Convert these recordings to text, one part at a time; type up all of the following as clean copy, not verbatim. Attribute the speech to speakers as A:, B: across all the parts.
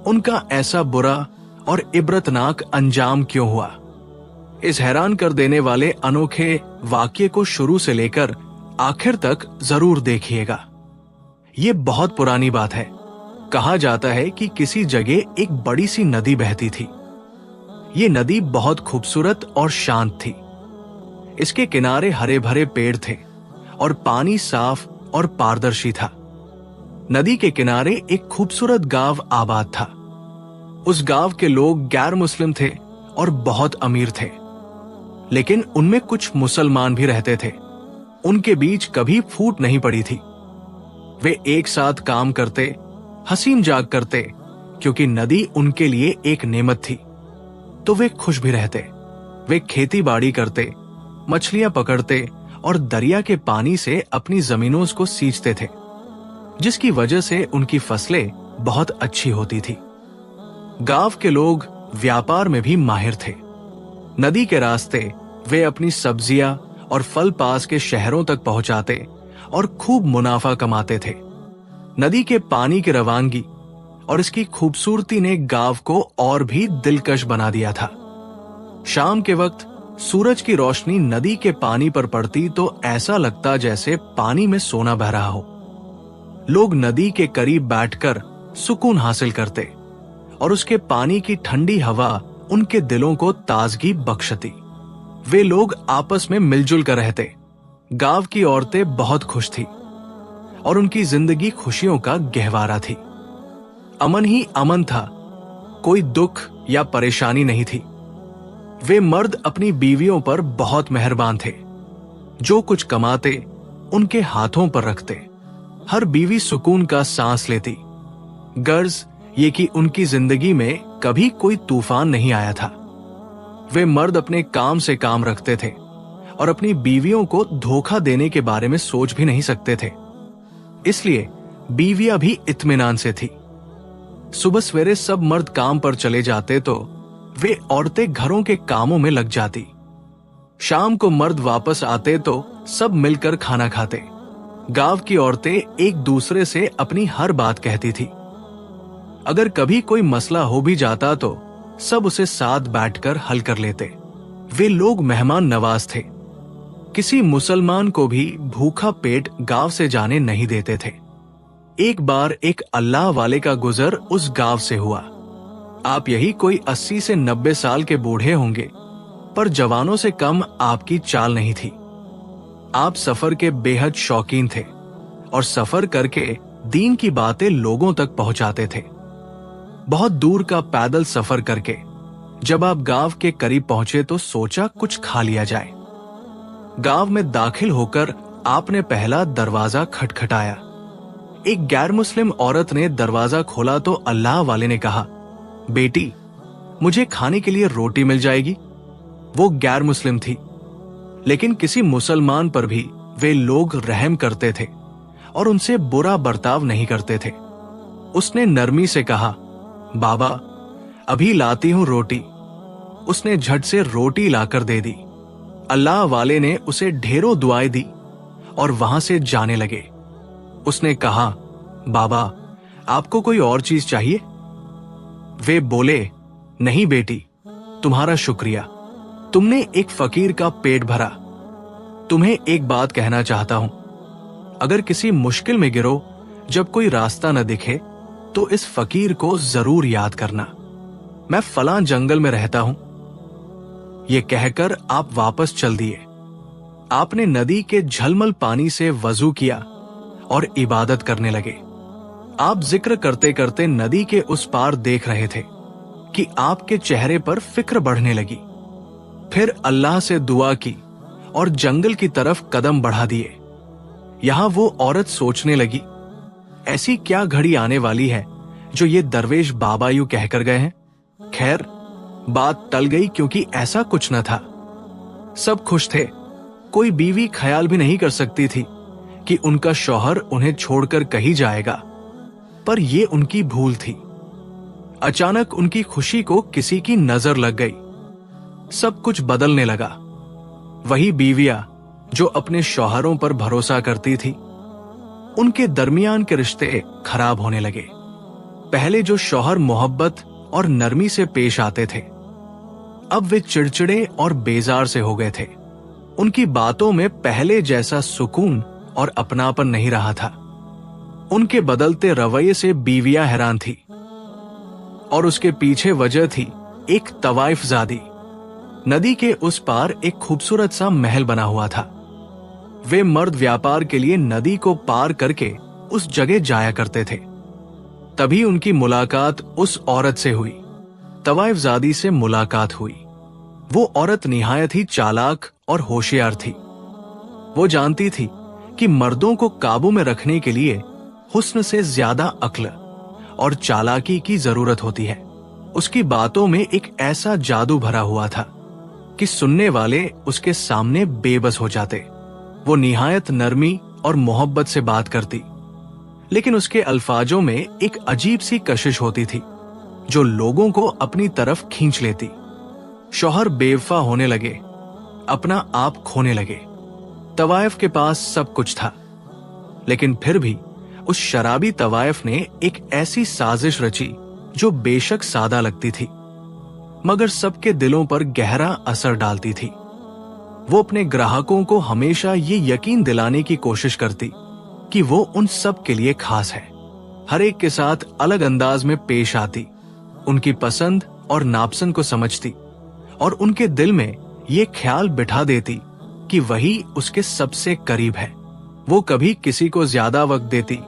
A: उनका ऐसा बुरा और इबरतनाक अंजाम क्यों हुआ? इस हैरान कर देने वाले अनोखे वाक्य को शुरू से लेकर आखिर तक जरूर देखिएगा। ये बहुत पुरानी बात है। कहा जाता है कि किसी जगह एक बड़ी सी नदी बहती थी। ये नदी बहुत खूबसूरत और शांत थी। इसके किनारे हरे भरे पेड़ थे और पानी साफ और पारदर्शी था। नदी के किनारे एक खूबसूरत गांव आबाद था। उस गांव के लोग गैर मुस्लिम थे और बहुत अमीर थे, लेकिन उनमें कुछ मुसलमान भी रहते थे। उनके बीच कभी फूट नहीं पड़ी थी। वे एक साथ काम करते, हंसी मजाक करते, क्योंकि नदी उनके लिए एक नेमत थी। तो वे खुश भी रहते। वे खेती बाड़ी करते, मछलियां पकड़ते और दरिया के पानी से अपनी जमीनों को सींचते थे, जिसकी वजह से उनकी फसलें बहुत अच्छी होती थी। गांव के लोग व्यापार में भी माहिर थे। नदी के रास्ते वे अपनी सब्जियां और फल पास के शहरों तक पहुंचाते और खूब मुनाफा कमाते थे। नदी के पानी की रवानगी और इसकी खूबसूरती ने गांव को और भी दिलकश बना दिया था। शाम के वक्त सूरज की रोशनी नदी के पानी पर पड़ती तो ऐसा लगता जैसे पानी में सोना बह रहा हो। लोग नदी के करीब बैठकर सुकून हासिल करते और उसके पानी की ठंडी हवा उनके दिलों को ताजगी बख्शती। वे लोग आपस में मिलजुल कर रहते। गांव की औरतें बहुत खुश थी और उनकी जिंदगी खुशियों का गहवारा थी। अमन ही अमन था, कोई दुख या परेशानी नहीं थी। वे मर्द अपनी बीवियों पर बहुत मेहरबान थे। जो कुछ कमाते उनके हाथों पर रखते। हर बीवी सुकून का सांस लेती। गर्ज ये कि उनकी जिंदगी में कभी कोई तूफान नहीं आया था। वे मर्द अपने काम से काम रखते थे और अपनी बीवियों को धोखा देने के बारे में सोच भी नहीं सकते थे। इसलिए बीवियां भी इत्मीनान से थी। सुबह सवेरे सब मर्द काम पर चले जाते तो वे औरतें घरों के कामों में लग जाती। शाम को मर्द वापस आते तो सब मिलकर खाना खाते। गांव की औरतें एक दूसरे से अपनी हर बात कहती थी। अगर कभी कोई मसला हो भी जाता तो सब उसे साथ बैठकर हल कर लेते। वे लोग मेहमान नवाज थे। किसी मुसलमान को भी भूखा पेट गांव से जाने नहीं देते थे। एक बार एक अल्लाह वाले का गुजर उस गांव से हुआ। आप यही कोई 80 से 90 साल के बूढ़े होंगे, पर जवानों से कम आपकी चाल नहीं थी। आप सफर के बेहद शौकीन थे और सफर करके दीन की बातें लोगों तक पहुंचाते थे। बहुत दूर का पैदल सफर करके जब आप गांव के करीब पहुंचे तो सोचा कुछ खा लिया जाए। गांव में दाखिल होकर आपने पहला दरवाजा खटखटाया। एक गैर मुस्लिम औरत ने दरवाजा खोला तो अल्लाह वाले ने कहा, बेटी, मुझे खाने के लिए रोटी मिल जाएगी। वो गैर मुस्लिम थी, लेकिन किसी मुसलमान पर भी वे लोग रहम करते थे और उनसे बुरा बर्ताव नहीं करते थे। उसने नरमी से कहा, बाबा, अभी लाती हूं रोटी। उसने झट से रोटी लाकर दे दी। अल्लाह वाले ने उसे ढेरों दुआएं दी और वहां से जाने लगे। उसने कहा, बाबा, आपको कोई और चीज चाहिए? वे बोले, नहीं बेटी, तुम्हारा शुक्रिया, तुमने एक फकीर का पेट भरा। तुम्हें एक बात कहना चाहता हूं, अगर किसी मुश्किल में गिरो, जब कोई रास्ता न दिखे तो इस फकीर को जरूर याद करना। मैं फलां जंगल में रहता हूं। ये कहकर आप वापस चल दिए। आपने नदी के झलमल पानी से वजू किया और इबादत करने लगे। आप जिक्र करते करते नदी के उस पार देख रहे थे कि आपके चेहरे पर फिक्र बढ़ने लगी। फिर अल्लाह से दुआ की और जंगल की तरफ कदम बढ़ा दिए। यहां वो औरत सोचने लगी, ऐसी क्या घड़ी आने वाली है जो ये दरवेश बाबा यूं कहकर गए हैं। खैर, बात टल गई क्योंकि ऐसा कुछ न था। सब खुश थे। कोई बीवी ख्याल भी नहीं कर सकती थी कि उनका शौहर उन्हें छोड़कर कहीं जाएगा, पर ये उनकी भूल थी। अचानक उनकी खुशी को किसी की नजर लग गई। सब कुछ बदलने लगा। वही बीवियां जो अपने शौहरों पर भरोसा करती थी, उनके दरमियान के रिश्ते खराब होने लगे। पहले जो शौहर मोहब्बत और नरमी से पेश आते थे, अब वे चिड़चिड़े और बेजार से हो गए थे। उनकी बातों में पहले जैसा सुकून और अपनापन नहीं रहा था। उनके बदलते रवैये से बीवियां हैरान थी और उसके पीछे वजह थी एक तवाइफ ज़ादी। नदी के उस पार एक खूबसूरत सा महल बना हुआ था। वे मर्द व्यापार के लिए नदी को पार करके उस जगह जाया करते थे। तभी उनकी मुलाकात उस औरत से हुई। तवाइफ ज़ादी से मुलाकात हुई। वो औरत निहायत ही चालाक और होशियार थी। वो जानती थी कि मर्दों को काबू में रखने के लिए हुस्न से ज्यादा अक्ल और चालाकी की जरूरत होती है। उसकी बातों में एक ऐसा जादू भरा हुआ था कि सुनने वाले उसके सामने बेबस हो जाते। वो निहायत नरमी और मोहब्बत से बात करती, लेकिन उसके अल्फाजों में एक अजीब सी कशिश होती थी जो लोगों को अपनी तरफ खींच लेती। शौहर बेवफा होने लगे, अपना आप खोने लगे। तवाइफ के पास सब कुछ था, लेकिन फिर भी उस शराबी तवाइफ ने एक ऐसी साजिश रची जो बेशक सादा लगती थी, मगर सबके दिलों पर गहरा असर डालती थी। वो अपने ग्राहकों को हमेशा ये यकीन दिलाने की कोशिश करती कि वो उन सब के लिए खास है। हर एक के साथ अलग अंदाज में पेश आती, उनकी पसंद और नापसंद को समझती और उनके दिल में ये ख्याल बिठा देती कि वही उसके सबसे करीब है। वो कभी किसी को ज्यादा वक्त देती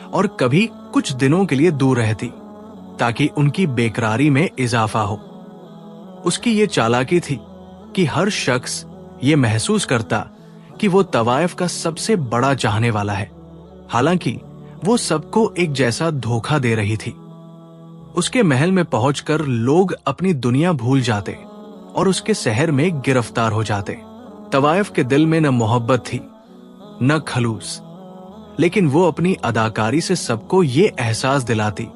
A: और कभी कुछ दिनों के लिए दूर रहती ताकि उनकी बेकरारी में इजाफा हो। उसकी ये चालाकी थी कि हर शख्स ये महसूस करता कि वो तवाइफ का सबसे बड़ा चाहने वाला है, हालांकि वो सबको एक जैसा धोखा दे रही थी। उसके महल में पहुंचकर लोग अपनी दुनिया भूल जाते और उसके शहर में गिरफ्तार हो जाते। तवाइफ के दिल में न मोहब्बत थी न खलूस, लेकिन वो अपनी अदाकारी से सबको ये एहसास दिलाती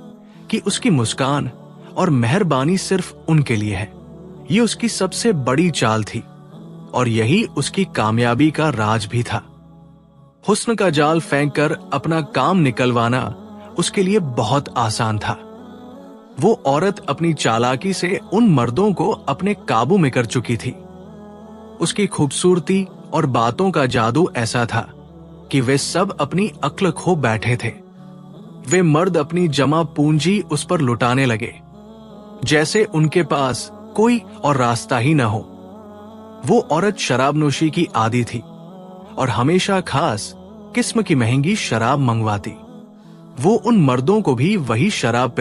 A: कि उसकी मुस्कान और मेहरबानी सिर्फ उनके लिए है। ये उसकी सबसे बड़ी चाल थी और यही उसकी कामयाबी का राज भी था। हुस्न का जाल फेंककर अपना काम निकलवाना उसके लिए बहुत आसान था। वो औरत अपनी चालाकी से उन मर्दों को अपने काबू में कर चुकी थी। उसकी खूबसूरती और बातों का जादू ऐसा था कि वे सब अपनी अक्ल खो बैठे थे। वे मर्द अपनी जमा पूंजी उस पर लुटाने लगे, जैसे उनके पास कोई और रास्ता ही न हो। वो औरत शराबनोशी की आदी थी और हमेशा खास किस्म की महंगी शराब मंगवाती। वो उन मर्दों को भी वही शराब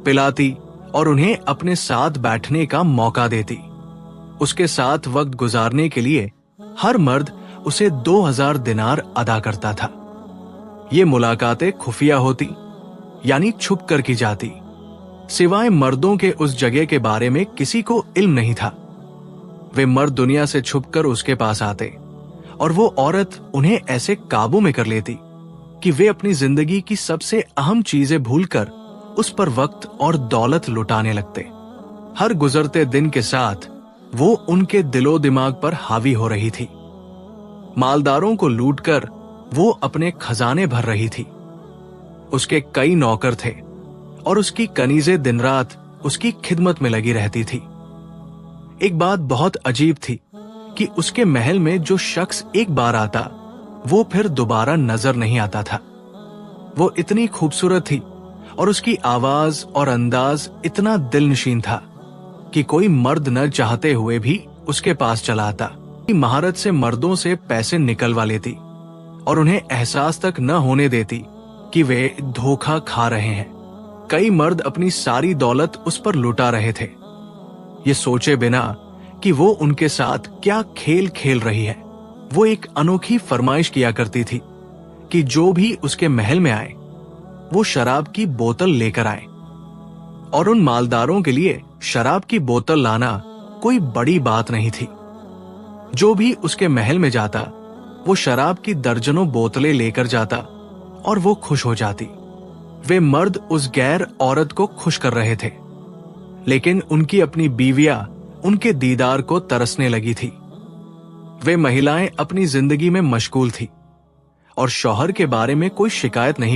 A: पिलाती और उन्हें अपने साथ बैठने का मौका देती। उसके साथ वक्त गुजारने के लिए हर मर्द उसे 2000 दिनार अदा करता था। ये मुलाकातें खुफिया होती, यानी छुप कर की जाती। सिवाय मर्दों के उस जगह के बारे में किसी को इल्म नहीं था। वे मर्द दुनिया से छुपकर उसके पास आते और वो औरत उन्हें ऐसे काबू में कर लेती कि वे अपनी जिंदगी की सबसे अहम चीजें भूलकर उस पर वक्त और दौलत लुटाने लगते। हर गुजरते दिन के साथ वो उनके दिलो दिमाग पर हावी हो रही थी। मालदारों को लूटकर वो अपने खजाने भर रही थी। उसके कई नौकर थे और उसकी कनीजें दिन रात उसकी खिदमत में लगी रहती थी। एक बात बहुत अजीब थी कि उसके महल में जो शख्स एक बार आता वो फिर दोबारा नजर नहीं आता था। वो इतनी खूबसूरत थी और उसकी आवाज और अंदाज इतना दिलनशीन था कि कोई मर्द न चाहते हुए भी उसके पास चला आता। महारत से मर्दों से पैसे निकलवा लेती और उन्हें एहसास तक न होने देती कि वे धोखा खा रहे हैं। कई मर्द अपनी सारी दौलत उस पर लुटा रहे थे, ये सोचे बिना कि वो उनके साथ क्या खेल खेल रही है। वो एक अनोखी फरमाइश किया करती थी कि जो भी उसके महल में आए वो शराब की बोतल लेकर आए, और उन मालदारों के लिए शराब की बोतल लाना कोई बड़ी बात नहीं थी। जो भी उसके महल में जाता वो शराब की दर्जनों बोतलें लेकर जाता और वो खुश हो जाती। वे मर्द उस गैर औरत को खुश कर रहे थे, लेकिन उनकी अपनी बीवियां उनके दीदार को तरसने लगी थी। वे महिलाएं अपनी जिंदगी में मशगूल थी और शौहर के बारे में कोई शिकायत नहीं